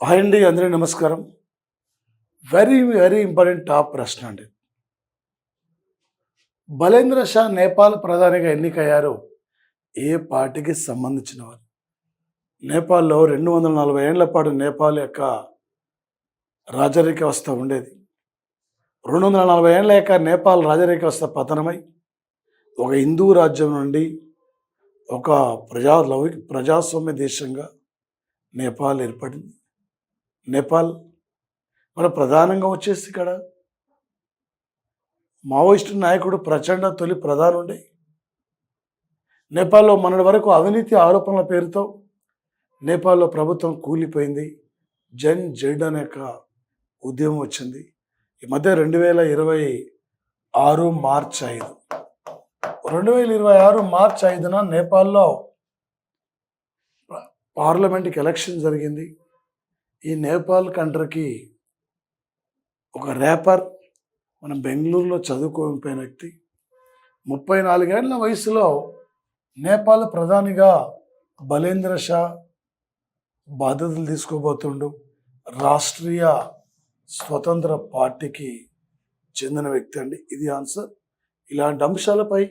Hi అండి, అందరికీ నమస్కారం. వెరీ వెరీ ఇంపార్టెంట్ టాప్ ప్రశ్న అండి. బలేంద్ర షా నేపాల్ ప్రధానిగా ఎన్నికయ్యారు ఏ పార్టీకి సంబంధించిన వారు? నేపాల్లో 240 ఏళ్ల పాటు నేపాల్ యొక్క రాజరిక వ్యవస్థ ఉండేది. 240 ఏళ్ల యొక్క నేపాల్ రాజరిక వ్యవస్థ పతనమై ఒక హిందూ రాజ్యం నుండి ఒక ప్రజాస్వామ్య దేశంగా నేపాల్ ఏర్పడింది. నేపాల్ మన ప్రధానంగా వచ్చేసి ఇక్కడ మావోయిస్టు నాయకుడు ప్రచండ తొలి ప్రధానుండే. నేపాల్లో మొన్నటి వరకు అవినీతి ఆరోపణల పేరుతో నేపాల్లో ప్రభుత్వం కూలిపోయింది. జన్ జెడ్ అనే ఒక ఉద్యమం వచ్చింది. ఈ మధ్య 2026 మార్చి 5 2026 మార్చి 5న నేపాల్లో పార్లమెంట్కి ఎలక్షన్ జరిగింది. ఈ నేపాల్ కంట్రీకి ఒక ర్యాపర్ మన బెంగళూరులో చదువుకోకపోయిన వ్యక్తి 34 ఏళ్ల వయసులో నేపాల్ ప్రధానిగా బలేంద్ర షా బాధ్యతలు తీసుకోబోతుండు. రాష్ట్రీయ స్వతంత్ర పార్టీకి చెందిన వ్యక్తి అండి. ఇది ఆన్సర్. ఇలాంటి అంశాలపై